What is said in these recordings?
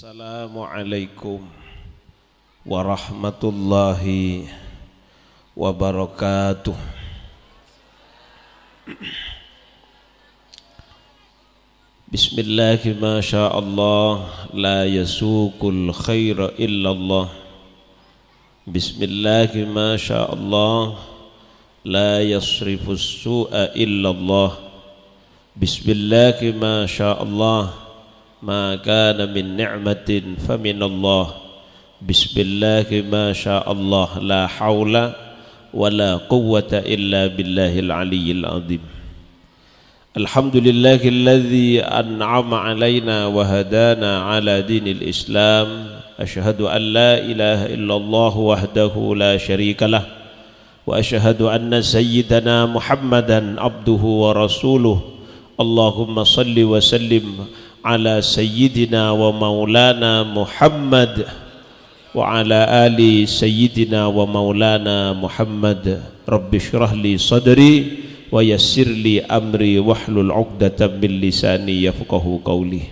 Assalamualaikum warahmatullahi wabarakatuh. Bismillahi ma sya'allah la yasuqul khaira illallah. Bismillahi ma sya'allah la yasrifus su'a illallah. Bismillahi ma sya'allah ma kana min ni'matin faminallah. Bismillahi ma sya'allah la hawla wa la quwwata illa billahil aliyyil azim. Alhamdulillahilladzi an'ama alaina wa hadana ala dinil islam. Asyhadu an la ilaha illallah wahdahu la syarikalah wa asyhadu anna sayyidana Muhammadan abduhu wa rasuluh. Allahumma salli wa sallim ala sayyidina wa maulana Muhammad wa ala ali sayyidina wa maulana Muhammad. Rabbi shrah li sadri wa yassir li amri wahlul 'uqdatam min lisani yafqahu qawli.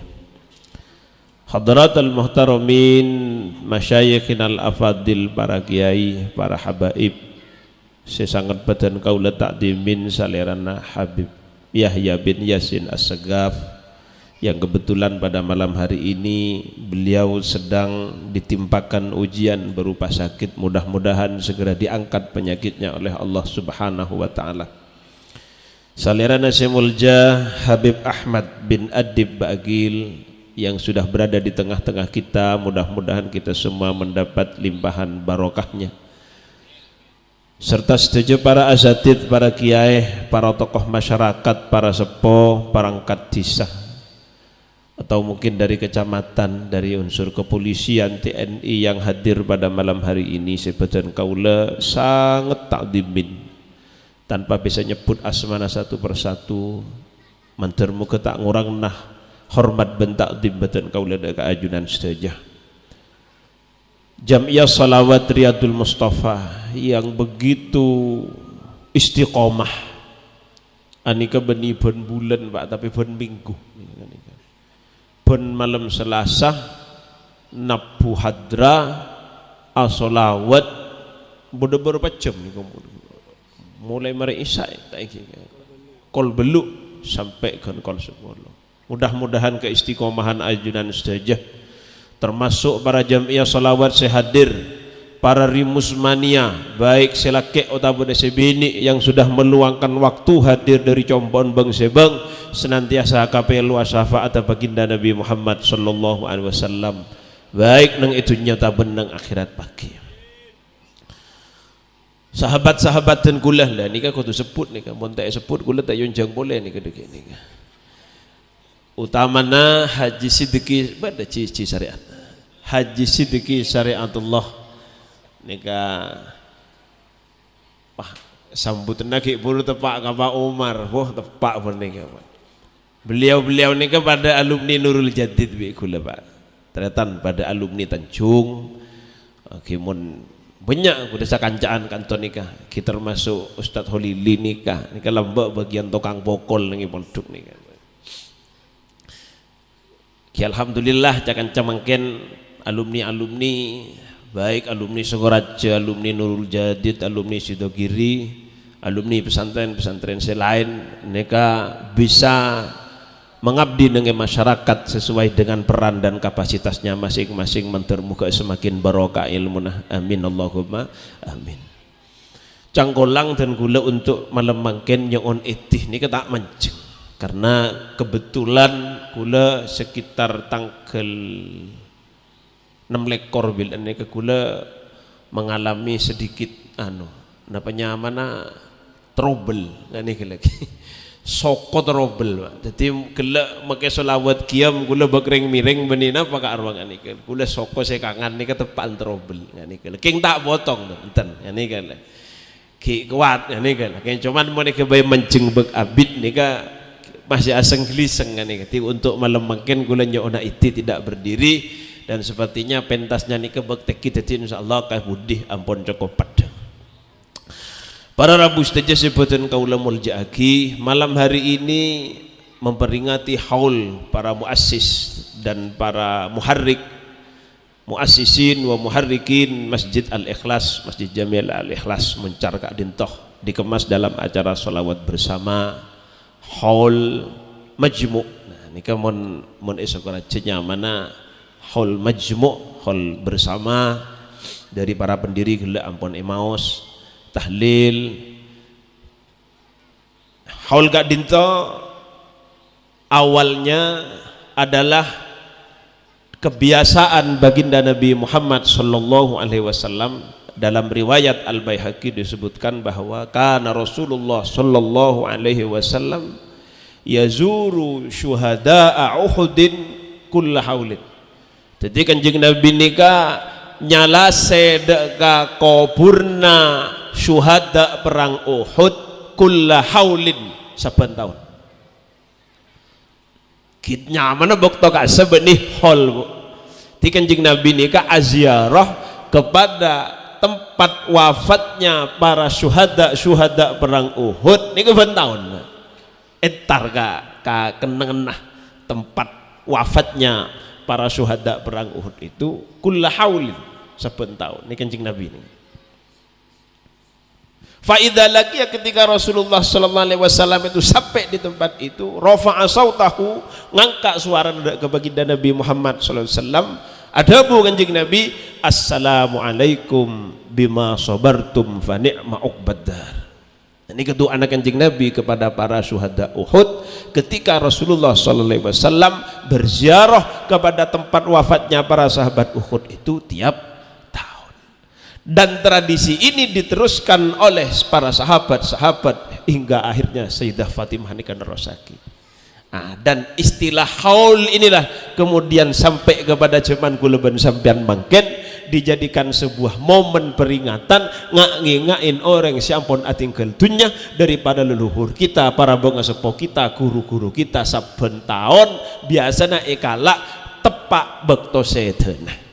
Hadratal muhtaramin, masyayikhinal afadil, para kiai, para habaib, sesangat badan kaula takdimin salerana Habib Yahya bin Yasin As-Segaf, yang kebetulan pada malam hari ini beliau sedang ditimpakan ujian berupa sakit. Mudah-mudahan segera diangkat penyakitnya oleh Allah Subhanahu wa ta'ala. Salerana Semulja Habib Ahmad bin Adib Bagil yang sudah berada di tengah-tengah kita, mudah-mudahan kita semua mendapat limpahan barokahnya, serta setuju para asatid, para kiai, para tokoh masyarakat, para sepuh, perangkat desa, atau mungkin dari kecamatan, dari unsur kepolisian, TNI yang hadir pada malam hari ini. Sebadan kaula sangat takdimin, tanpa bisa nyebut asmana satu persatu, mantermu ketak ngurang nah hormat ben takdim badan kaula deka ajunan sedaya. Jam'iyah Salawat Riyadul Mustafa yang begitu istiqomah, anika beni ben bulan Pak, tapi ben minggu, ben malam Selasa nabu hadra asolawat beberapa jam nih, mulai mari isya kol beluk sampai kan kol sepuluh. Mudah-mudahan keistiqomahan ajunan saja, termasuk para jamiah salawat sehadir, para rimusmania baik selakek ataupun sebini yang sudah meluangkan waktu hadir dari Combon Bang Sebang, senantiasa kapelu syafaat baginda Nabi Muhammad sallallahu alaihi wasallam, baik nang itu nyata benang akhirat pagi. Sahabat-sahabat dan kula lah nika kudu sebut nika, mun tak sebut kula tak yunjang boleh nika dek nika. Utamana Haji Sidiki pada cici syariat, Haji Sidiki Syariatullah nika wah sambutan lagi buru tepak kapa Umar, wah tepak pun nika Pak. Beliau nika pada alumni Nurul Jadid bi kula Pak, ternyata pada alumni Tanjung. Oke, mun banyak kuda kancaan kantor nikah, kita termasuk Ustadz Holili nikah lembek bagian tukang pokol nih pondok nikah. Alhamdulillah jangan camangken alumni baik alumni Sogoraja, alumni Nurul Jadid, alumni Sidogiri, alumni pesantren-pesantren selain mereka bisa mengabdi dengan masyarakat sesuai dengan peran dan kapasitasnya masing-masing, mentermuka semakin barokah ilmunah. Amin Allahumma amin. Cangkolang dan gula untuk malam mangken nyon etih ini tak mancing, karena kebetulan gula sekitar tanggal 6 lekor bilan ini gula mengalami sedikit napanya mana trouble ini lagi soko trouble Pak. Jadi gelak make selawat kiam gula bekreng miring benina pakai arwang ini gula soko sekangan ini ketepan trouble ini king tak potong enten ini kan ki kuat ini kan cuman mau nih kebayi menceng bek abid nih masih aseng geliseng ini untuk malam makin gula nyona itu tidak berdiri, dan sepertinya pentasnya nih kebek teki jadi insyaallah kah budih ampun cukup padang. Para Rabu saja sebutan kaula muljaaki malam hari ini memperingati haul para muassis dan para muharrik muassisin wa muharrikin Masjid Al-Ikhlas, Masjid Jamil Al-Ikhlas Muncar Kak Dintoh, dikemas dalam acara sholawat bersama haul majmu'. Nah nika mun esok rajanya mana haul majmu', haul bersama dari para pendiri Gelek Ampun Emmaus, tahlil. Haul Kak Dintoh awalnya adalah kebiasaan baginda Nabi Muhammad sallallahu alaihi wasallam. Dalam riwayat Al-Baihaqi disebutkan bahwa kana Rasulullah sallallahu alaihi wasallam yazuru syuhada'a Uhudin kulla haulin. Jadi Kanjeng Nabi nika nyalase ka kuburna syuhada perang Uhud kulla haulin saben tahun. Kitnya mana bokto ka sebenih hol bu. Di Kanjeng Nabi nika aziarah kepada tempat wafatnya para syuhada perang Uhud niku ben tahun. Entar ka kenenah tempat wafatnya para syuhada perang Uhud itu kulla haulin saben tahun ni Kanjeng Nabi ini. Faidah lagi ya ketika Rasulullah sallallahu alaihi wasallam itu sampai di tempat itu, rafa'a sautahu, ngangkat suara ke baginda Nabi Muhammad sallallahu alaihi wasallam, adabu Kanjeng Nabi, assalamualaikum bima sabartum fa ni'ma uqbaddar. Ini kedua anak Kanjeng Nabi kepada para syuhada Uhud ketika Rasulullah sallallahu alaihi wasallam berziarah kepada tempat wafatnya para sahabat Uhud itu tiap. Dan tradisi ini diteruskan oleh para sahabat-sahabat hingga akhirnya Sayyidah Fatimah nikah Narosaki. Dan istilah haul inilah kemudian sampai kepada zaman kula ben sampean mangken dijadikan sebuah momen peringatan ngain orang siampun atinggal dunya daripada leluhur kita, para bonga sepo kita, guru-guru kita saben tahun biasanya ekala tepak bekto sedena.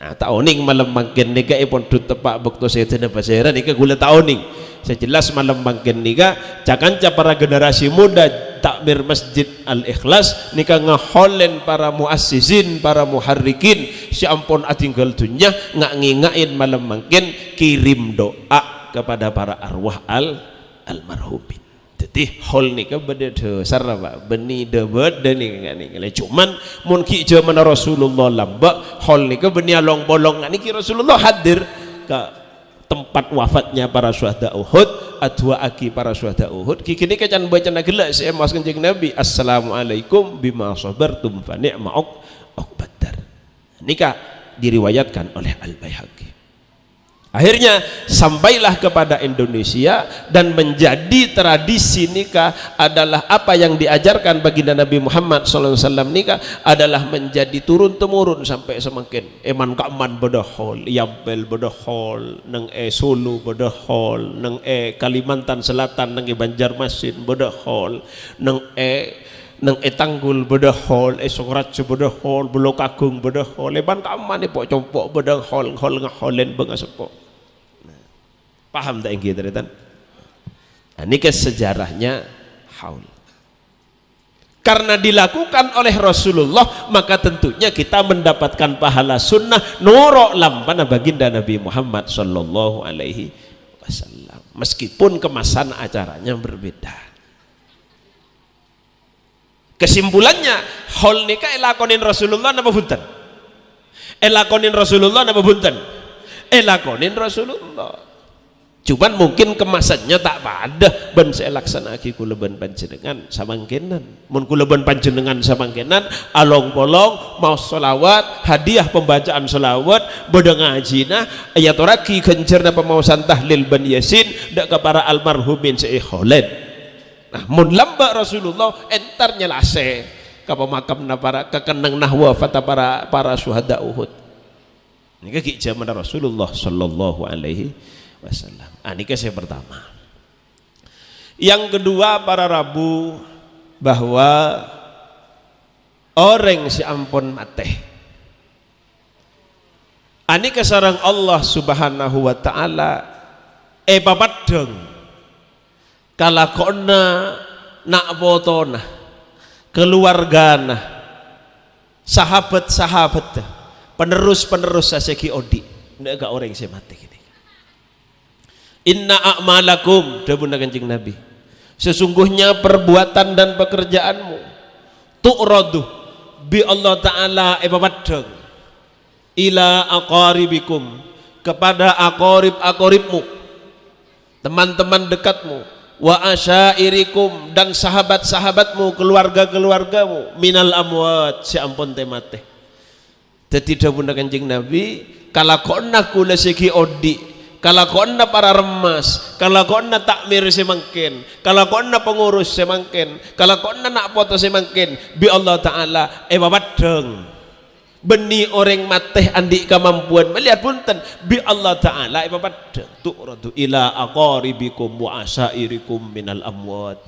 Taoning malam mangken nika ipun dut tepak bekto sedena basera nika gula taoning. Saya jelas malam mangken nika cakanca para generasi muda takmir Masjid Al-Ikhlas nika ngaholen para muassisin, para muharrikin si ampun atinggal dunya ngain malam mangken kirim doa kepada para arwah almarhumin. Jadi hol nika beda dasar Pak, beni debet nih ngene. Cuman mun ki zaman Rasulullah lamba hol nika beni along bolong niki Rasulullah hadir ke tempat wafatnya para syuhada Uhud, adwa aki para syuhada Uhud. Ki kini kan baca gelak saya mas Kanjeng Nabi, assalamualaikum bima sabartum fa ni'ma uqbaddar. Nika diriwayatkan oleh Al-Baihaqi. Akhirnya sampailah kepada Indonesia dan menjadi tradisi nikah adalah apa yang diajarkan baginda Nabi Muhammad SAW. Nikah adalah menjadi turun temurun sampai semakin eman kaman bedahol, Yampel bedahol, neng Solo bedahol, neng Kalimantan Selatan, neng Banjarmasin bedahol, neng Tanggul bedahol, Songratjo bedahol, Belokagung bedahol, eman kaman pok compok bedahol, hol ngaholen bengasepok. Paham tak yang kita ini ke sejarahnya haul. Karena dilakukan oleh Rasulullah maka tentunya kita mendapatkan pahala sunnah nurok lampana baginda Nabi Muhammad sallallahu alaihi wasallam meskipun kemasan acaranya berbeda. Kesimpulannya haul nikah elakonin Rasulullah napa bunten? Elakonin Rasulullah napa bunten? Elakonin Rasulullah. Cuman mungkin kemasannya tak pada ben saya laksanakan kula ben panjenengan samangkenan. Mun kula ben panjenengan samangkenan along bolong mau selawat, hadiah pembacaan selawat, bodong ngajina ayat oraki kencerna pemausan tahlil ban yasin dak ke para almarhumin seikholen. Nah, mun lamba Rasulullah entar nyelase ka pemakamna para kekenang nahwa fata para syuhada Uhud. Nika ki zaman Rasulullah sallallahu alaihi wasallam. Ini saya pertama. Yang kedua para Rabu bahwa orang si ampun mateh. Ani kesarang Allah Subhanahu wa taala papadeng kalakona nak botona keluargana sahabat-sahabat penerus saseki odi ndak orang saya mati gini. Inna a'malakum dawuh Kanjeng Nabi, sesungguhnya perbuatan dan pekerjaanmu tu'radu bi Allah taala ibabaddeng ila aqaribikum, kepada aqaribmu, teman-teman dekatmu, wa asyairikum, dan sahabat-sahabatmu, keluarga-keluargamu, minal amwat, si ampun temate. Dadi dawuh Kanjeng Nabi, kalakonna kula segi odi, kalakonna para remas, kalakonna takmir semangken, kalakonna pengurus semangken, kalakonna nak foto semangken, bi Allah taala babaddeng beni orang mateh andi kemampuan melihat punten bi Allah taala babaddeng tu'radu ila aqaribikum wa asairikum minal amwat.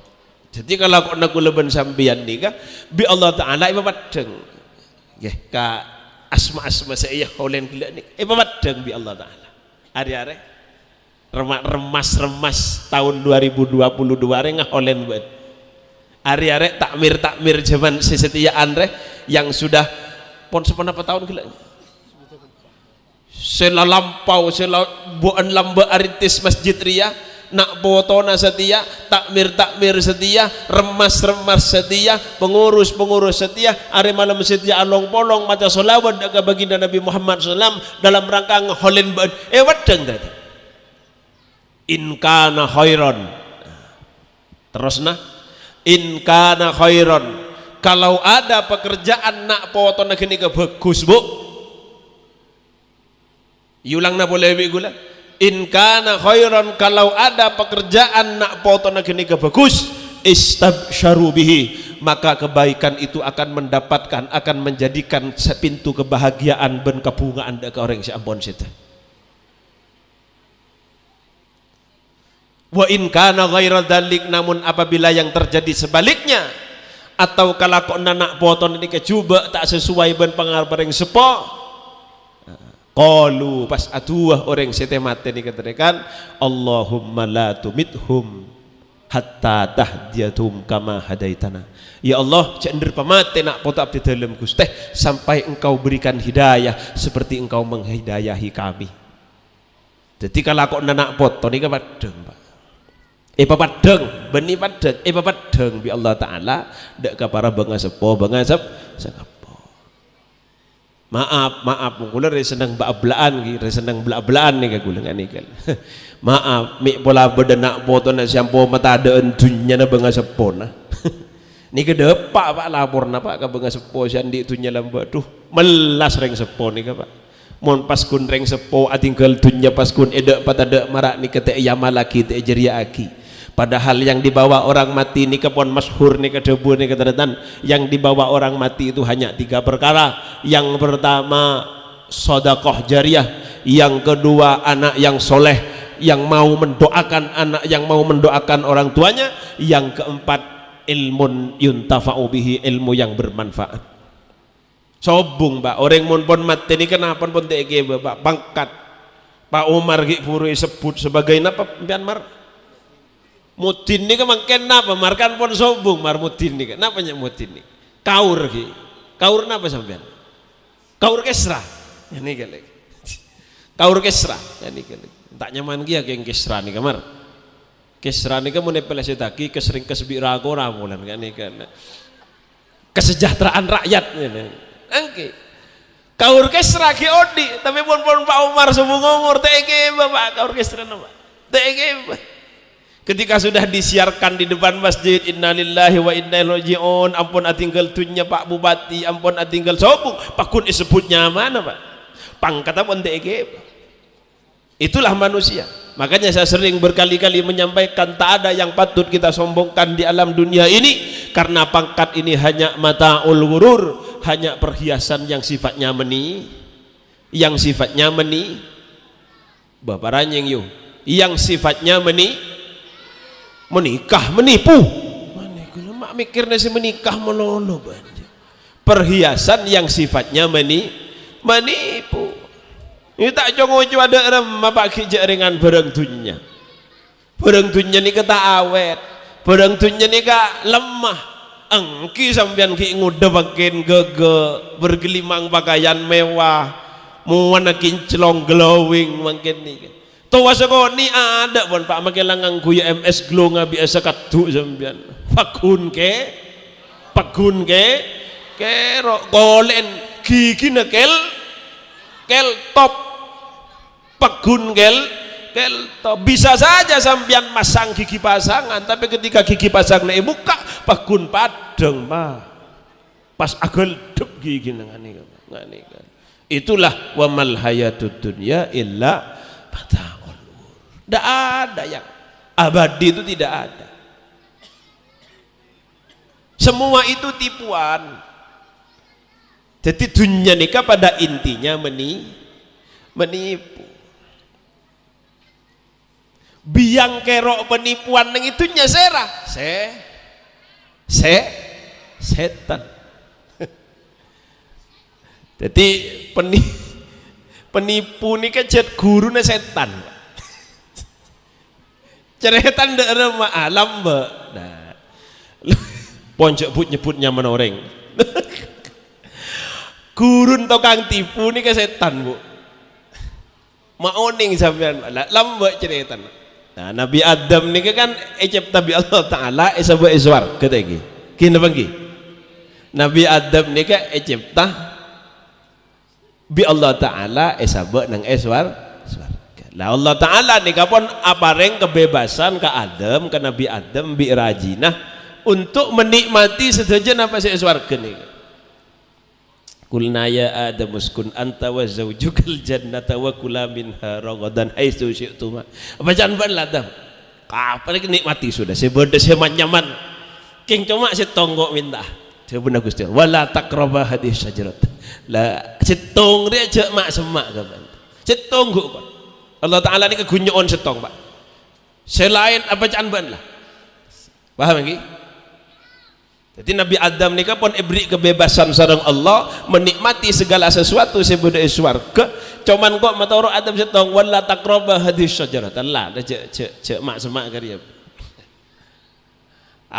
Jadi kalau kok nak leben sampeyan nika bi Allah taala babaddeng nggih ka asma-asma saya holen gila nik babaddeng bi Allah taala. Ari-ari remas tahun 2022 are ngaholen banget. Ari-ari takmir zaman sesetiaan reh yang sudah pon sepenapa tahun gila sela lampau sela buan lamba arintis masjid ria nak botona setia, takmir setia, remas setia, pengurus setia, hari malam setia along polong maca solawat daga baginda Nabi Muhammad SAW dalam rangka ngeholen wadeng tadi in kana khairan, terus nah in kana khairan, kalau ada pekerjaan nak potona gini ke bagus bu, yulang na boleh gula. In kana khairan, kalau ada pekerjaan nak potona gini ke bagus, istabsyaru bihi, maka kebaikan itu akan mendapatkan, akan menjadikan pintu kebahagiaan ben kebungaan ke orang si ampun situ. Wa in kana ghairal dalik, namun apabila yang terjadi sebaliknya, atau kalau kok nak poton ini kecuba tak sesuai ben pengarbareng sepo, qalu pas atuah orang sete mate ni keterekan Allahumma la tumithum hatta tahdiyatum kama hadaitana. Ya Allah, cendir pamate nak poto abdi dalam Gusti sampai engkau berikan hidayah seperti engkau menghidayahi kami. Jadi kalau kok nak poto ni kepadeng Pak, papadeng beni padeng papadeng bi Allah taala dak ka para bangasepo sakapo. Maaf kula re seneng baablaan ki, re seneng bela-belaan ni kagulengan iki. Maaf mi pola bedenak foto na siampo matadeen dunya na bangasepo na. Ni kedepak Pak laporna Pak ka bangasepo siandi dunya lamba duh melas reng sepo ni ka Pak. Mon pas kun reng sepo atinggal dunya pas kun edek patada marak ni kete yamalaki te jeria aki. Padahal yang dibawa orang mati ini kepon masyhur nih kedebu nih keteretan, yang dibawa orang mati itu hanya 3 perkara. Yang pertama sedekah jariyah, yang kedua anak yang soleh yang mau mendoakan anak yang mau mendoakan orang tuanya, yang keempat ilmun yuntafa'u bihi, ilmu yang bermanfaat. Sobung Pak orang mun pon mati ini kenapa pon tege Pak pangkat Pak Umar ki purui sebut sebagai napa pian mar Mudin ni kan mungkin napa markan pon sombong mar mudin ni kan napa nya mudin ni kaur ki kaur napa sampean kaur kesra ini kali kaur kesra ini kali tak nyaman kia yang kesra ni kamar kesra ni kan mun pelese taki kesering kesbirago ramulan kan ni kan kesejahteraan rakyat ini angke kaur kesra ki odi tapi pun Pak Umar sombong ngomor tege Bapak kaur kesra napa tege ketika sudah disiarkan di depan masjid innalillahi wa inna ilaihi rajiun, ampun atinggal tunya Pak Bupati, ampun atinggal sobung pakun disebutnya mana Pak pangkat apa ndeke. Itulah manusia. Makanya saya sering berkali-kali menyampaikan tak ada yang patut kita sombongkan di alam dunia ini, karena pangkat ini hanya mataul ghurur, hanya perhiasan yang sifatnya Bapak Ranyeng yuk, yang sifatnya menikah menipu. Mak mikirnya si menikah melolo banget. Perhiasan yang sifatnya menipu. Ini tak jongo ada rem apa kijak dengan barang dunia. Barang dunia ni kata awet, barang dunia ni ka lemah. engki sampean ki ngudepaken gege bergelimang pakaian mewah muwana kinclong glowing mangken niki tuwa sekoni ada pun Pak makin langang guyu MS glow nga biasa katu sampean pagun ke golen gigi nekel kel top pagun kel top bisa saja sampean masang gigi pasangan tapi ketika gigi pasang nek buka pagun padeng mah pas agel dep gigi ngene kan itulah wamal hayatud dunya illa mataul ghurur. Tidak ada yang abadi, itu tidak ada, semua itu tipuan. Jadi dunia nikah pada intinya menipu. Biang kerok penipuan yang itu nyesera setan. Jadi penipu ini kan jet gurunya setan. Ceretan daerah alam mbak. Nah, ponjok but nyebut nyaman orang. Gurun tokang tipu ini ke setan bu. Maoning sampean lambak ceretan. Nah, Nabi Adam ini kan ecep tabi Allah Taala esaba eswar ketegi. Kini bangki. Nabi Adam ini kan ecep tah bi Allah Taala esaba nang eswar. Lah Allah Taala nih kapon apareng kebebasan ke Adam ke Nabi Adam bi rajinah untuk menikmati sesajen apa sih eswarga nih. Kulna ya Adam uskun anta wa zaujukal jannata wa kula minha ragadan haitsu syi'tuma. Bacaan ban Adam. Kapan nikmati sudah sebeda semanyaman. King cuma setonggo minta. Sebenarnya Gusti wala taqraba hadis syajarat. Lah setong dia cek mak semak kapan. Setong kok. Allah Taala ini kegunyoon setong Pak. Selain bacaan ban lah. Paham lagi? Jadi Nabi Adam ini pun diberi kebebasan sareng Allah menikmati segala sesuatu sebeda swarga. Cuman kok matoro Adam setong wala taqraba hadis syajarat. Allah cek mak semak karya.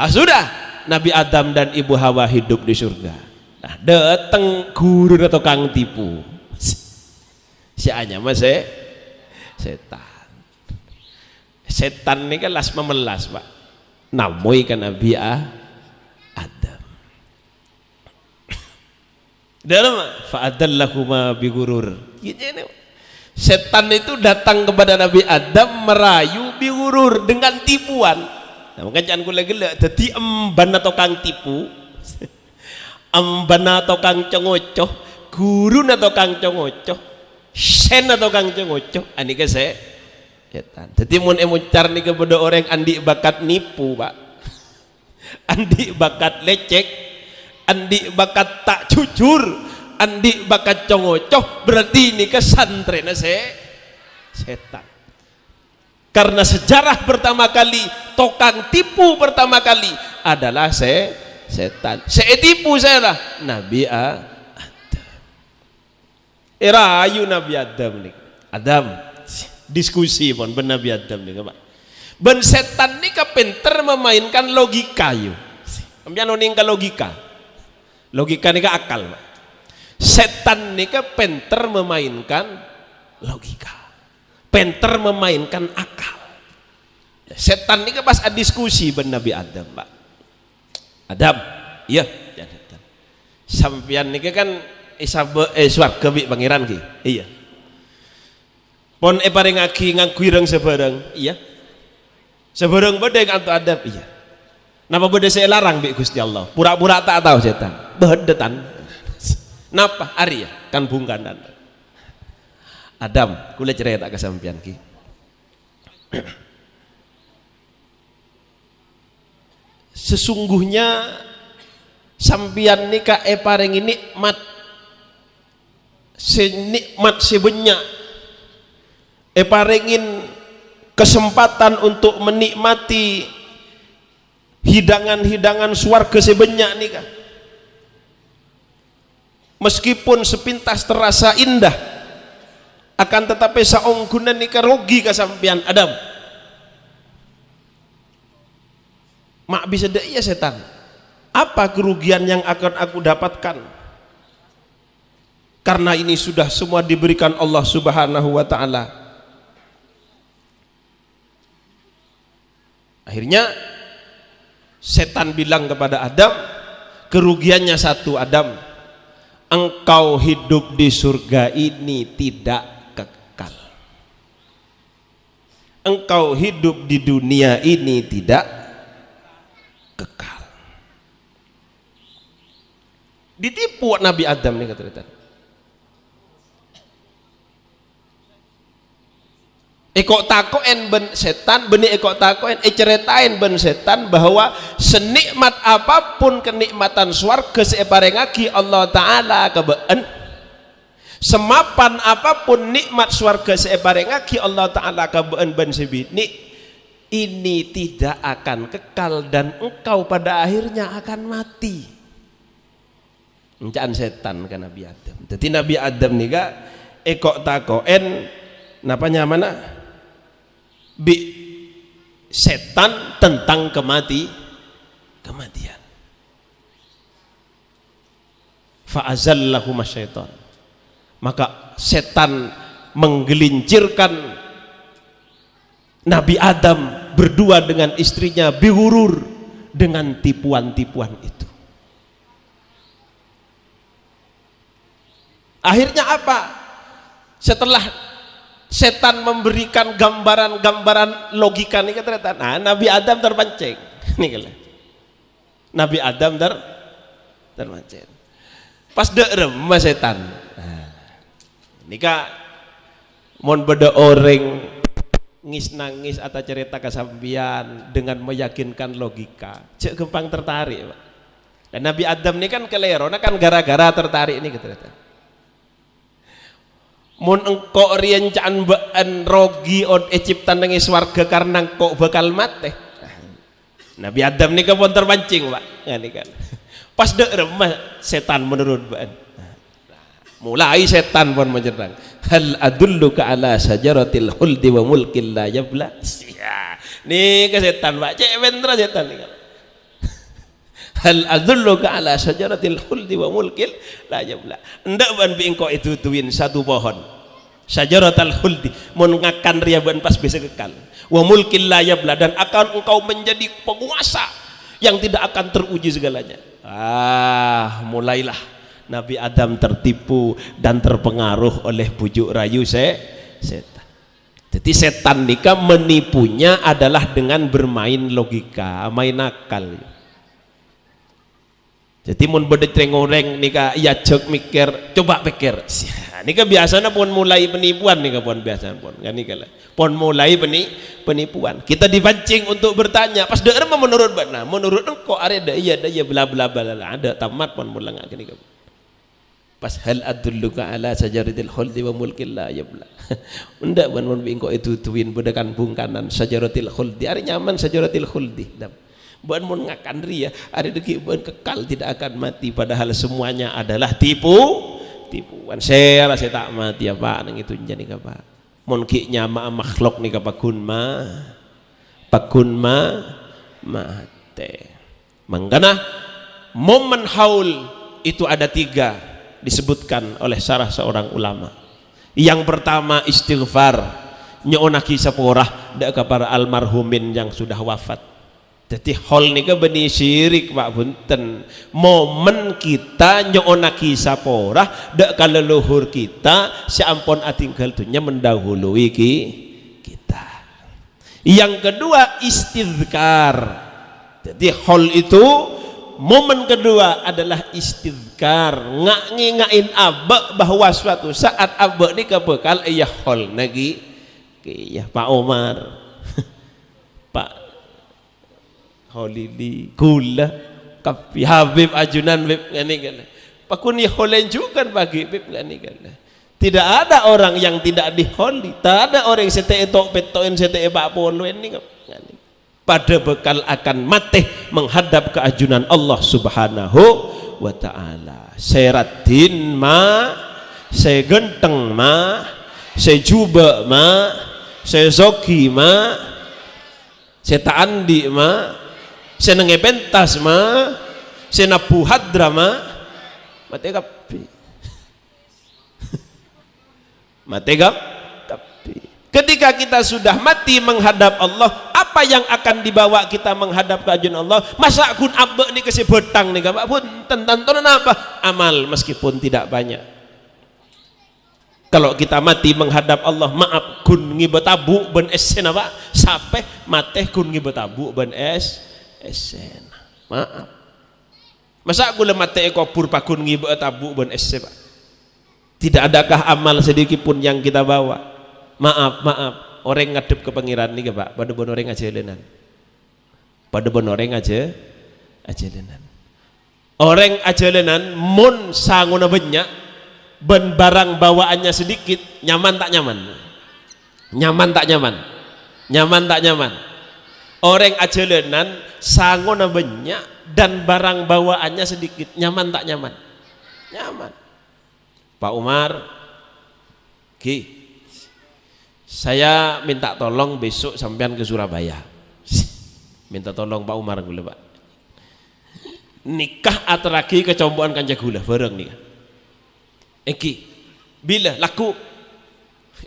Sudah Nabi Adam dan Ibu Hawa hidup di surga. Nah, datang guru atau kang tipu. Si anya mas setan ini kan las memelas Pak. Namoi kan Nabi Adam. Dalam fa'adallahuma bigurur. Setan itu datang kepada Nabi Adam merayu bigurur dengan tipuan. Nah, makanya jangan gula-gula. Jadi emban atau kang tipu, emban atau kang cengocoh, guru atau kang cengocoh, sen atau kang cengocoh, ani ke setan. Jadi mun emucar nih kepada orang andi bakat nipu Pak, andi bakat lecek, andi bakat tak jujur, andi bakat cengocoh, berarti ini kesantren setan. Karena sejarah pertama kali tokang tipu pertama kali adalah setan. Tipu saya lah Nabi Adam. Ayu Nabi Adam nih. Adam diskusi pun ben Nabi Adam nih Pak. Ben setan nih pinter memainkan logika yo. Ambian oning ka logika. Logika nih akal Pak. Setan nih pinter memainkan logika. Pinter memainkan akal. Setan ini pas diskusi ben Nabi Adam Pak. Adam, iya jadatan. Sampian ini kan swarga bi pangeran ki. Iya. Pon paring aki ngagwireng sebarang. Iya. Sebarang bede kanto Adam. Iya. Napa bede saya larang bi Gusti Allah? Pura-pura tak tahu setan. Bedetan. Napa? Ari ya kan bungkanan. Adam, kula cerita ke sampean ki. Sesungguhnya sampean nika paring nikmat senikmat sebanyak paringin kesempatan untuk menikmati hidangan-hidangan swarga sebanyak nika. Meskipun sepintas terasa indah akan tetapi saunggunan nika rugi kasampian Adam. Mak bisa dak iya setan. Apa kerugian yang akan aku dapatkan? Karena ini sudah semua diberikan Allah Subhanahu wa ta'ala. Akhirnya setan bilang kepada Adam, kerugiannya satu, Adam, engkau hidup di surga ini tidak kekal. Engkau hidup di dunia ini tidak kekal. Ditipu Nabi Adam nih kata-kata. Ekok takoen ben setan, benih ekok takoen, ceritain ben setan bahwa senikmat apapun kenikmatan swarga separengaki Allah Ta'ala kebeen, semapan apapun nikmat swarga separengaki Allah Ta'ala kebeen ben sebini, ini tidak akan kekal dan engkau pada akhirnya akan mati. Encaan setan kan Nabi Adam. Jadi Nabi Adam nih kak ekok takoen napanya mana? Bi setan tentang kematian. Fa'azallahuma syaitan. Maka setan menggelincirkan Nabi Adam berdua dengan istrinya biwurur dengan tipuan-tipuan itu. Akhirnya apa? Setelah setan memberikan gambaran-gambaran logika nih ternyata, nah, Nabi Adam terpancing nih kali. Nabi Adam terpancing. Pas derem setan. Nah, nika mon beda orang ngis nangis atau cerita kesampian dengan meyakinkan logika, cek gampang tertarik, Pak. Dan Nabi Adam ini kan kelero, kan gara-gara tertarik ini ternyata. Mun engkau riancaan baan rogi on ciptaan dengan swarga karena engkau bakal mati. Nabi Adam ini kan pun terpancing, Pak. Ini kan. Pas dek remah setan menurut baan. Mulai setan pun menyerang. Hal adulluka ala sajaratil khuldi wa mulkin la yabla. Ya. Nih ke setan, Pak. Cek bentra setan nih. Hal adulluka ala sajaratil khuldi wa mulkil la yabla. Ndak ban bi engkau itu tuin satu pohon sajaratul khuldi mun ngakan ria ban pas bisa kekal wa mulkil la yabla, dan akan engkau menjadi penguasa yang tidak akan teruji segalanya. Mulailah Nabi Adam tertipu dan terpengaruh oleh bujuk rayu setan. Jadi setan nikah menipunya adalah dengan bermain logika, main akal. Jadi mun beda trengoreng nika iya cek mikir, coba pikir. Nika biasanya pun mulai penipuan nika pun biasa pun kan nika lah. Pun mulai penipuan. Kita dipancing untuk bertanya. Pas dengar menurut bana, menurut engkau ada iya bla bla bla ada tamat pun mulang nika nika. Pas hal adulluka ala sajaratil khuldi wa mulkil la yabla. Ndak ban engkau itu tuin bedakan bungkanan sajaratil khuldi. Ari nyaman sajaratil khuldi. Bukan mau ngakan ria, ada deki bukan kekal tidak akan mati, padahal semuanya adalah tipuan. Saya tak mati apa nang itu jadi apa? Mungkin nyama makhluk nih pakun mate. Mangkana momen haul itu ada 3 disebutkan oleh salah seorang ulama. Yang pertama istighfar, nyoonaki saporah dak kepada almarhumin yang sudah wafat. Jadi hal nika benih syirik Pak Bunten. Momen kita nyoonaki saporah dak kaleleluhur kita seampun atinggal dunya mendahului kita. Yang kedua istizkar. Jadi hal itu momen kedua adalah istizkar, ngingain abak bahwa suatu saat abak nika bekal iya hal nagi ya Pak Omar Pak Holili gula kapi Habib ajunan Bib ngani kan pakuni holen juga bagi Bib ngani kan. Tidak ada orang yang tidak diholi, tak ada orang yang sete tok petoin sete pak polo ini ngani. Pada bekal akan mati menghadap keajunan Allah Subhanahu wa taala. Seratin ma, saya genteng ma, saya juba ma, saya zoki ma, saya taandi ma, senenge pentas ma, senabuhat drama mati kapi mati kapi. Ketika kita sudah mati menghadap Allah, apa yang akan dibawa kita menghadap ke ajun Allah? Masa kun abbe ni kasih betang ni Pak pun tentang apa? Amal meskipun tidak banyak. Kalau kita mati menghadap Allah, maaf kun ngibetabu ben esen apa? Sampai mati kun ngibetabu ben esen. Maaf. Masa gula mati ekopur pakun ngibetabu ben esen Pak? Tidak adakah amal sedikit pun yang kita bawa? Maaf, orang ngadep ke pangeran nih Pak, pada bon orang aja lenan. Pada bon orang aja lenan. Orang aja lenan mun sanguna banyak ben barang bawaannya sedikit, nyaman tak nyaman? Nyaman tak nyaman? Nyaman tak nyaman? Orang aja lenan sanguna banyak dan barang bawaannya sedikit, nyaman tak nyaman? Nyaman. Pak Umar, saya minta tolong besok sampean ke Surabaya. Minta tolong Pak Umar gula Pak. Nikah atragi kecombokan kanca gula bareng nikah. Eki bila laku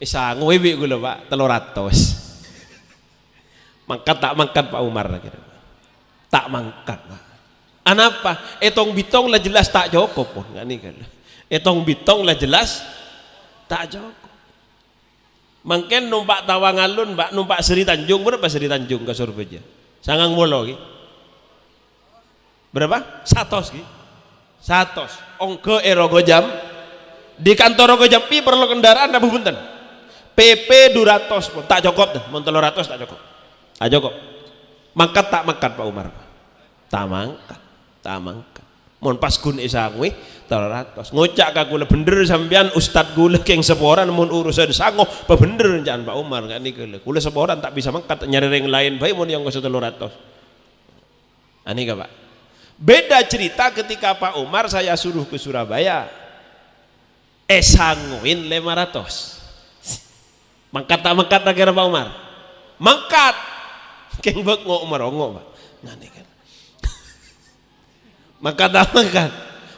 isa ngowe gula Pak 300. Mangkat tak mangkat Pak Umar gitu. Tak mangkat Pak. Anapa? Etong bitong lah jelas tak cukup pun enggak nikah. Etong bitong lah jelas tak cukup. Mungkin numpak Tawangalun, Pak, numpak Seri Tanjung, berapa Seri Tanjung ke Surabaya? Sangang bolo ki. Berapa? 100 ki. 100. Ongko Rogo Jam. Di kantor Rogo Jam pi perlu kendaraan apa punten? PP 200 pun tak cukup dah. Mun 300 tak cukup. Tak cukup. Mangkat tak mangkat Pak Umar. Tak mangkat. Tak mangkat. Mun pas kun isangwi 300 ngocak ka kula bener sampean ustad kula keng seporan mun urusan sango pa bener jangan Pak Umar kan niku kula seporan tak bisa mangkat nyari yang lain bae mun yang 300 ani ka Pak. Beda cerita ketika Pak Umar saya suruh ke Surabaya sanguin 500 mangkat tak mangkat akhirnya Pak Umar mangkat keng bek ngok Pak ngene kan mangkat tak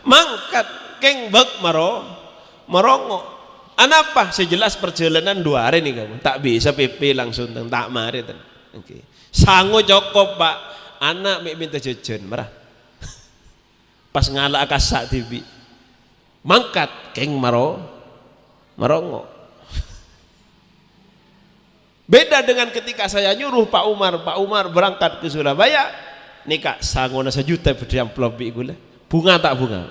mangkat keng bek marongo anapa sejelas perjalanan 2 hari nih kamu tak bisa PP langsung tak mari okay. Sango cukup Pak anak minta jajan marah pas ngalah akasak TV mangkat keng marongo beda dengan ketika saya nyuruh Pak Umar berangkat ke Surabaya nikah sangona 1 juta beri amplop gula bunga tak bunga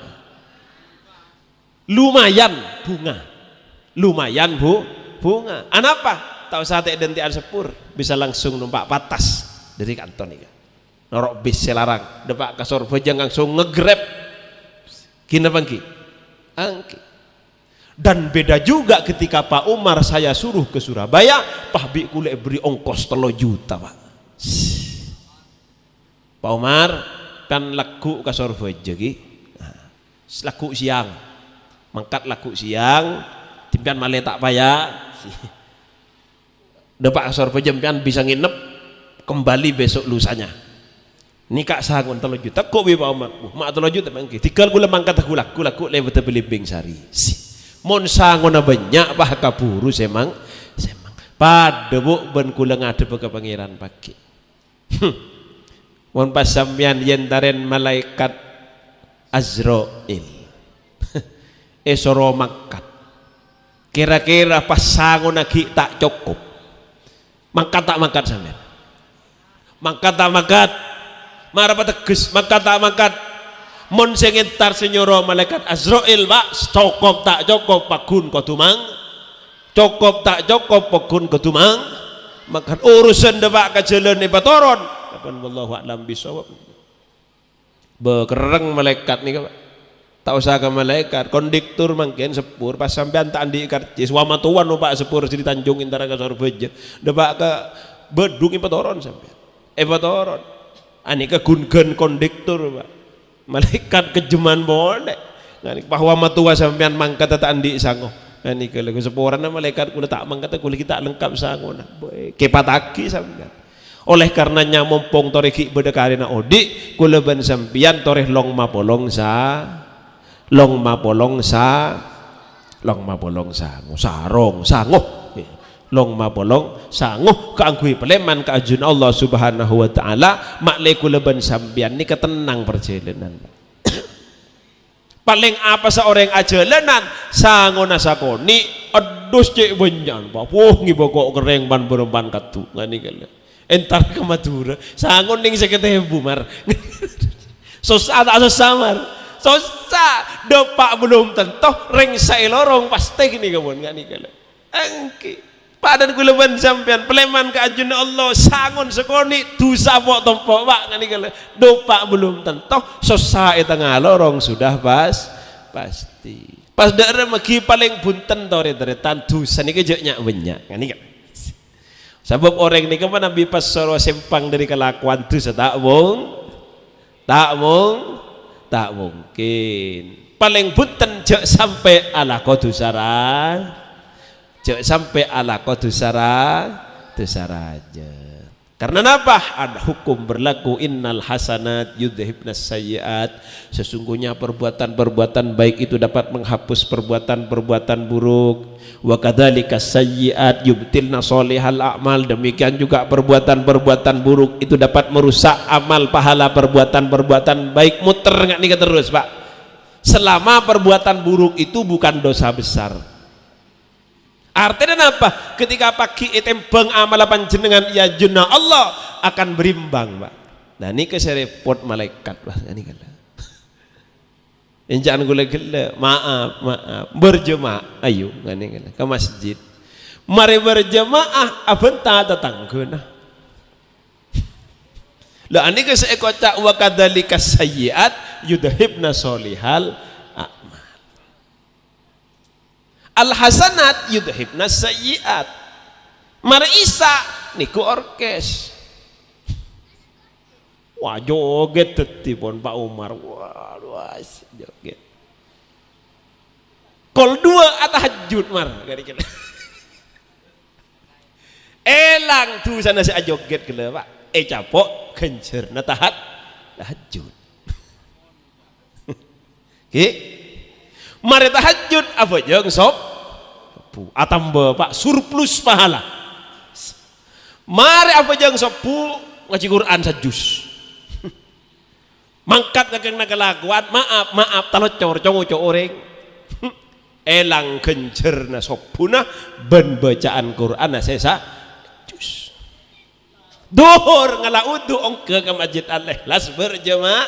lumayan bunga anapa tahu sate identian sepur bisa langsung numpak patas dari kantor nih norok bis selarang depak ke Surabaya langsung ngegrab kina bangki angki dan beda juga ketika Pak Umar saya suruh ke Surabaya pahbi kule beri ongkos 3 juta Pak. Pak Umar kan laku ke Surabaya ki laku siang mangkat laku siang timpian male tak payah depak ke Surabaya timpian bisa nginep kembali besok lusanya nikah sangun 3 juta kok Pak Umar mak 3 juta mangki tinggal gula mangkat aku laku lewat belimbing sari mon sangun banyak bah kaburu semang pada bu ben kula ngadep ke pangeran pagi mon pas sampean yentaren malaikat Azrail esoro mangkat kira-kira pas sangun lagi tak cukup mangkat tak mangkat sampean mangkat tak mangkat marah teges mangkat tak mangkat mon sing entar senyoro malaikat Azrail Pak cukup tak cukup pakun kotumang cukup tak cukup pakun kotumang maka urusan depak ke jalan ni patoron kapan wallahu a'lam bisawab bekereng malaikat ni Pak tak usah ke malaikat kondektur mangken sepur pas sampean tak andi karcis wama tuan numpak sepur di Tanjung Intara ke Surabaya depak ke bedung patoron sampean patoron ani ke gungen kondektur Pak malaikat kejeman boleh ngani bahwa matua sampean mangkat tak andi sango ngani ke seporan malaikat kula tak mangkat kula kita lengkap sango nah kepataki sampean Oleh karenanya mumpung toreh ki bedekarina odi kula ben sampeyan toreh long mapolong sarong sanguh long mapolong sanguh kaangkui peleman kaajun Allah subhanahu wa ta'ala maklai kula ben sampeyan ni ketenang perjalanan. Paling apa seorang ajalanan sangon nasakoni adus cek benyan papuh ngibokok kereng ban beremban katu ngani kala entar ke Madura sangon ning sekete bumar susah tak samar susah dopak belum tentu reng sae lorong pasti gini kabon ngani kala angki padan kula ban sampean peleman ka ajun Allah sangon sekoni dosa pok tompok pak ngani kala dopak belum tentu susah tengah lorong sudah pasti pas daerah magi paling bunten tore-toretan dosa niki jek nyak benyak ngani kala sebab orang ini kan Nabi pas soro sempang dari kelakuan dosa tak mungkin paling bunten jek sampai ala kodusara jek sampai ala kodusara raja karena apa ada hukum berlaku innal hasanat yudhibnas sayyiat sesungguhnya perbuatan-perbuatan baik itu dapat menghapus perbuatan-perbuatan buruk wa kadzalika sayyiat yubtilna sholihal a'mal demikian juga perbuatan-perbuatan buruk itu dapat merusak amal pahala perbuatan-perbuatan baik muter nggak nih terus Pak selama perbuatan buruk itu bukan dosa besar. Artinya apa? Ketika pagi itembang amal panjenengan ya junna Allah akan berimbang, Pak. Nah ini keserepot malaikat, Pak. Ini kan. Jangan gula-gula, maaf, berjemaah, ayo, ngene kan, ke masjid. Mari berjemaah, abenta tetangguna. Lah ini kesekota wa kadzalika sayyiat yudhibna sholihal a'mal. Al hasanat yudhibna sayyiat. Mari isa niku orkes. Wah joget tetipun Pak Umar. Wah luas joget. Kol dua tahajud mar kira-kira. Elang tu sana si joget gele Pak. Capok kencerna tahajud. Oke. Mari tahajud apa jeung sop? Atamba Pak surplus pahala. Mari apa jeung sopu ngaji Quran sajus. Mangkat ngageng nagalaguan maaf talocor congo oreng. Elang kencerna sopuna ben bacaan Quran sesa jus. Duhur ngalaudu ongke ke masjid Al-Ikhlas berjemaah.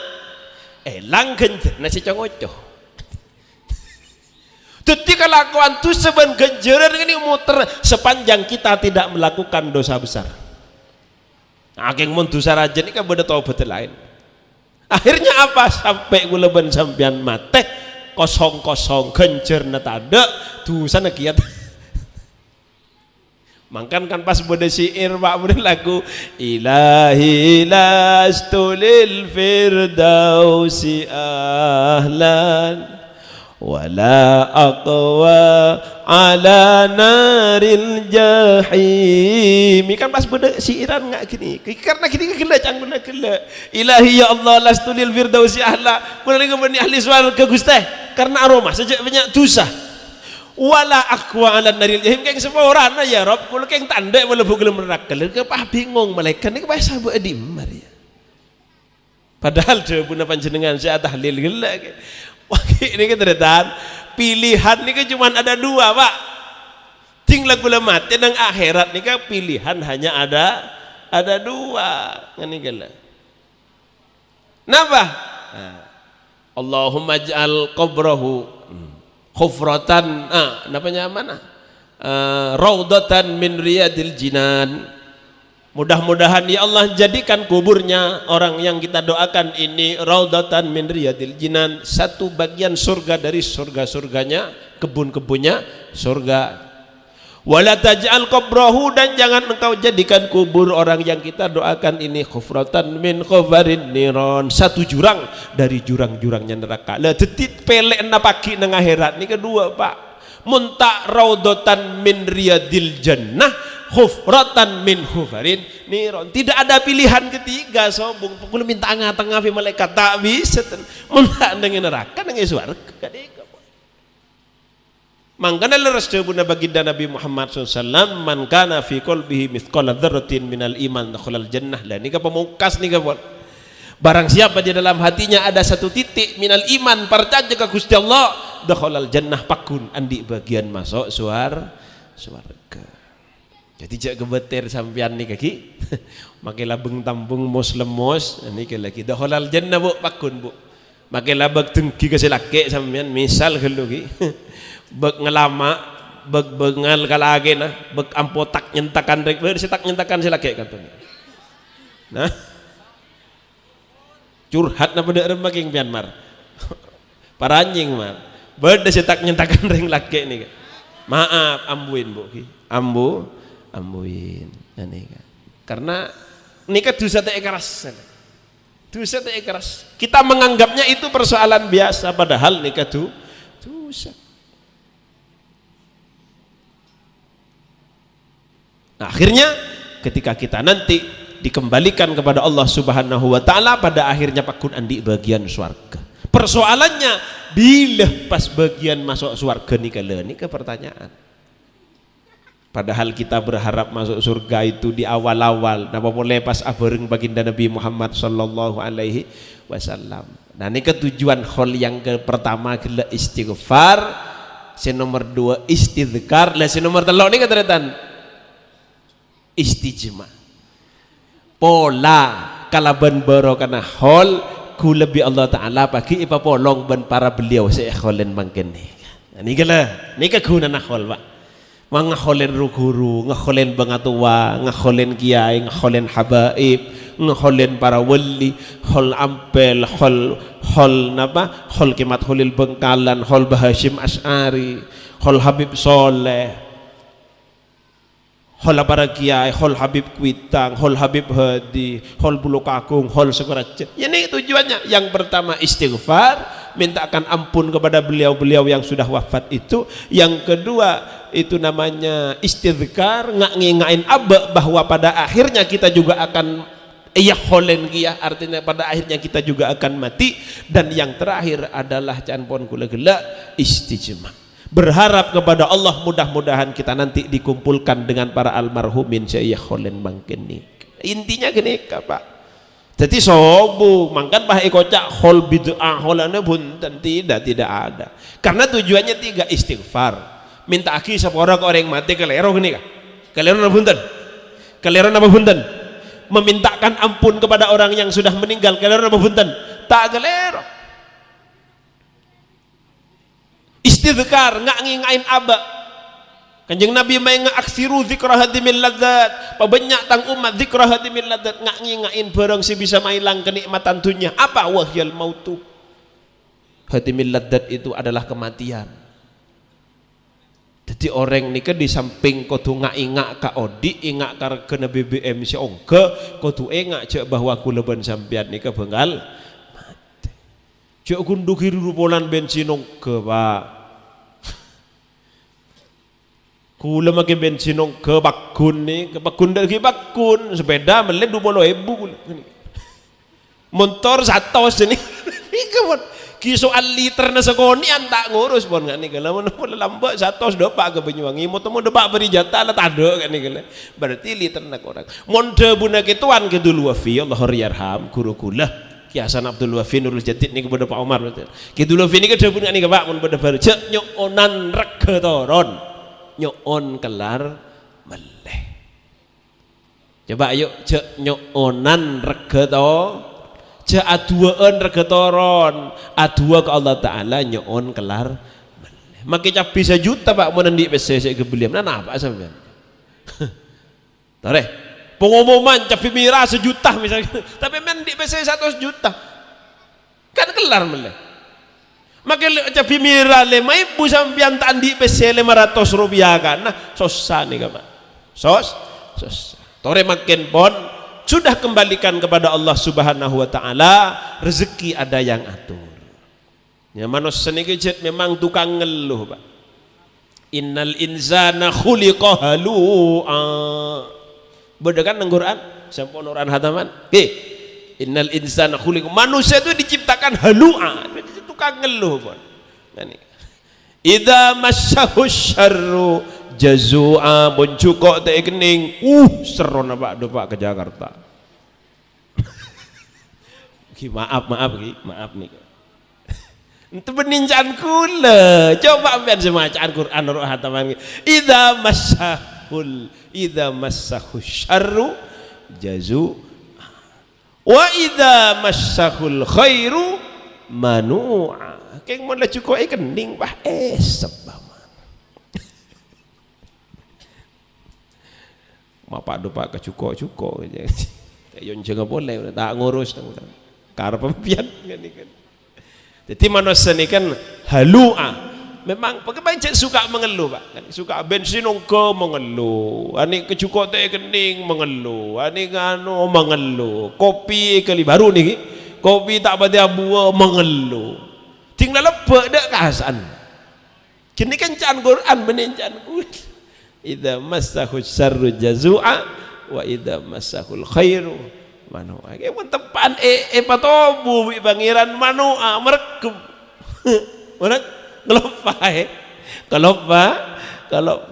Elang kencerna si congoco. Jadi kelakuan itu seben genjeran ini muter sepanjang kita tidak melakukan dosa besar. Aking mun dosa raja ini kan beda taubat lain. Akhirnya apa? Sampai gula ben sampean mate kosong-kosong genjerna tada dosa nakiat. Mangkan kan pas beda syair Pak beda lagu ilahi lastulil firdausi ahlan wala aqwa ala naril jahim. Kan pas beda siiran nggak gini karena gini gila cangguna gila ilahi ya Allah lastulil firdausi ahla mulai kembali ahli suara ke Gusti karena aroma sejak banyak dosa wala aqwa ala naril jahim keng seporana ya Rob kalau keng tanda melebu gelem neraka ke pah bingung malaikat ini pas sabu edim Maria padahal dia punya panjenengan saya tahlil gila ini keteretan pilihan ini cuma ada dua Pak tinggal gula mati dan akhirat ini kan pilihan hanya ada dua ini gila napa Allahumma ja'al qabrahu khufratan namanya mana raudatan min riyadil jinan. Mudah-mudahan ya Allah jadikan kuburnya orang yang kita doakan ini raudatan min riyadil jinan, satu bagian surga dari surga-surganya, kebun-kebunnya surga. Wala taj'al qabrahu dan jangan engkau jadikan kubur orang yang kita doakan ini khufratan min khabarin niron, satu jurang dari jurang-jurangnya neraka. Lah detit pelek na pagi nang akhirat ni kedua Pak. Munta raudatan min riyadil jannah hufratan min hufarin niron. Tidak ada pilihan ketiga sombong. Pukul minta tengah fi malaikat tak bisa mendak dengan neraka dengan surga. Mangkana leres debuna baginda Nabi Muhammad SAW, man kana fi qalbihi mithqala dzarratin minal iman dakhalal jannah. Lah nika pemungkas nika pun. Barang siapa di dalam hatinya ada satu titik minal iman percaya ke Gusti Allah, dakhalal jannah pakun andi bagian masuk surga. Jadi jak kebeter sampean nika ki. Make labeng tambung mos lemos nika lagi dakhalal jannah bu pakun bu. Make labeg tengki ke selake sampean misal gelu ki. Bek ngelama bek bengal kalage na bek ampotak nyentakan rek setak nyentakan selake katanya. Nah curhat na pada remaking Myanmar paranjing mar beda setak nyentakan rek lake nih maaf ambuin bu ambuin nih karena nikah dosa teh keras dosa teh keras kita menganggapnya itu persoalan biasa padahal nikah tuh dosa. Nah, akhirnya ketika kita nanti dikembalikan kepada Allah Subhanahu wa taala pada akhirnya pakun andi bagian surga. Persoalannya bila pas bagian masuk surga nih ke pertanyaan. Padahal kita berharap masuk surga itu di awal-awal napa boleh pas abareng baginda Nabi Muhammad sallallahu alaihi wasallam. Nah, ini tujuan khol yang pertama adalah istighfar, nomor 2 istidzkar, lah nomor 3 ini keteretan istijma pola kalaban baro kana hol ku lebih Allah taala pagi ipa polong ban para beliau seekholen mangken ni kala ni kaguna na hol pak mangakholen guru ngakholen bangatua ngakholen kiai ngakholen habaib ngakholen para wali hol ampel hol napa hol kimat holil Bengkalan hol Bahasyim Asy'ari hol Habib Soleh hol para kiai, hol Habib Kuitang, hol Habib Hadi, hol Bulu Kakung, hol Sukorejo. Ini tujuannya. Yang pertama istighfar, mintakan ampun kepada beliau-beliau yang sudah wafat itu. Yang kedua itu namanya istidzkar, ngain aba bahwa pada akhirnya kita juga akan holen kia, artinya pada akhirnya kita juga akan mati. Dan yang terakhir adalah canpon kula gela istijma. Berharap kepada Allah mudah-mudahan kita nanti dikumpulkan dengan para almarhumin saya kholen mangken nih. Intinya gini Pak. Jadi sobu mangkan bah ekocak khol bid'ah holane bunten tidak ada. Karena tujuannya 3 istighfar. Minta aki sapora ke orang mati kelero gini kah? Kelero napa bunten? Kelero napa bunten? Memintakan ampun kepada orang yang sudah meninggal kelero napa bunten? Tak kelero. Istidzkar ngain aba Kanjeng Nabi main ngaaksiru zikra hadimil ladzat pabanyak tang umat zikra hadimil ladzat ngain barang si bisa mailang kenikmatan dunia apa wahyal mautu hadimil ladzat itu adalah kematian. Jadi orang ni kan di samping kudu ngak ka odi ingak karena BBM si ongke kudu engak cek bahwa kuleban sampean ni bengal mati cek kundu kiri rupolan bensin ongke Pak kula make bensin ke bakun ni ke bakun dari bakun sepeda mele 20.000 motor 100 ni ikut kisoan liter na sakoni tak ngurus pon kan ni kala mun lambak 100 dopak ke Banyuwangi motor mo dopak beri jatah lah tado kan ni kala berarti liter nak orang monde buna kituan ke dulu wafi Allah yarham guru kula Ki Hasan Abdul Wafi Nurul Jadid ni kepada Pak Umar ki dulu wafi ni ke debun ni ke Pak mun pada baru cek nyonan regetoron nyoon kelar meleh coba yuk cek nyoonan regeto cek aduaan regetoron adua ke Allah Ta'ala nyoon kelar meleh makin capi sejuta Pak mau nanti PC saya kebelian nah apa sampean tare pengumuman capi mira sejuta misalnya tapi nanti PC 100 juta kan kelar meleh Maka capi mira le mai bu sampian tandi PC 500 rupiah kan nah sosa nih Pak sos tore makin pon sudah kembalikan kepada Allah Subhanahu wa taala rezeki ada yang atur ya manusia ini jet memang tukang ngeluh Pak innal insana khuliqa halu'a. Bedakan nang Quran sampun Quran hataman. Innal insana khuliqa, manusia itu diciptakan halu'a, tukang ngeluh pun. Ngene. Idza massahu syarru jazua, boncukok teh kening serona Pak do Pak ke Jakarta. maaf nih. Itu benincan kula. Coba ambil semacaan Quran roh hataman. Idza massahu syarru jazu wa idza massahul khairu manu'a. Keng mun la cukup kening bah sebab. Mapak do Pak kecuko-cuko aja. Yon jangan boleh tak ngurus karena pempian kan. Jadi manusia ini kan halu'a. Memang bagaimana suka mengeluh Pak. Suka bensin ke mengeluh. Ani kecuko teh kening mengeluh. Ani ngano mengeluh. Kopi kali baru nih. Kopi tak pada buah mengeluh. Tinggal lepek dak kasan. Kini kan can Quran menencan kul. Idza massahu syarru jazua wa idza massahul khairu manua. Ke pun tepan patobu bangiran manua merekem. Mana ngelopai. Kalau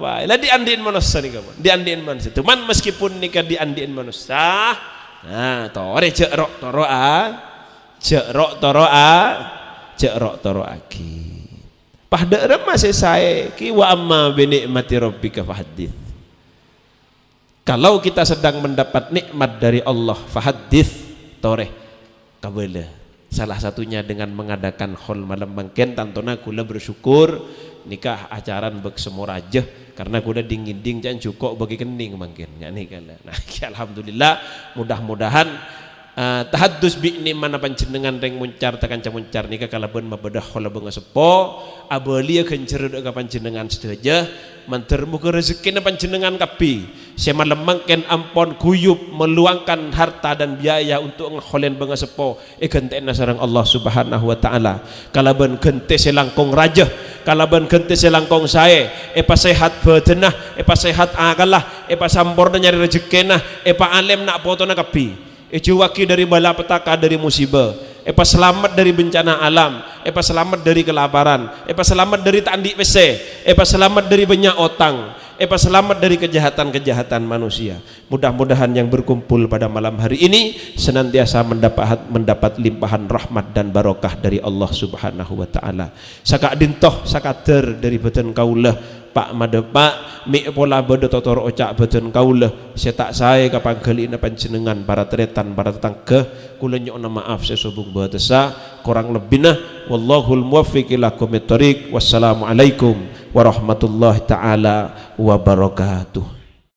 lah diandiin manusia nih kamu. Diandiin manusia. Cuman meskipun nikah diandiin manusia, nah tore cerok toro aki. Pahda masih saya ki wa amma bi ni'mati rabbika fahaddits. Kalau kita sedang mendapat nikmat dari Allah, fahaddits toreh kabela. Salah satunya dengan mengadakan khol malam bangken tantona kula bersyukur nikah acaran bek semua raja karena kuda dingin jangan cukup bagi kening bangken nih kala. Nah alhamdulillah mudah-mudahan tahaddus bi ni mana panjenengan reng muncar tekan muncar nika kalaban mabedah kala beungeus sepo abelia kencer ka panjenengan sedaja manter muga rezekina panjenengan kapi sema lemangken ampon guyub meluangkan harta dan biaya untuk ngholen beungeus sepo gentena sareng Allah Subhanahu wa taala kalaban gente selangkong raja kalaban gente selangkong sae sehat badanah sehat akalah sampurna nyari rezekina alem nak potona kapi cuwaki dari balapetaka dari musibah selamat dari bencana alam selamat dari kelaparan selamat dari tandi WC selamat dari banyak otang selamat dari kejahatan-kejahatan manusia. Mudah-mudahan yang berkumpul pada malam hari ini senantiasa mendapat limpahan rahmat dan barokah dari Allah Subhanahu wa taala. Saka dintoh sakater dari beten kaulah Pak madepak mi pola bodo totor ocak beten kaulah setak saya kapan gelina panjenengan para tretan para tetangga kula nyuwun maaf sesubung bahtesa kurang lebihna wallahul muwaffiq ila aqwamit thoriq. Wassalamualaikum warahmatullahi taala wabarakatuh.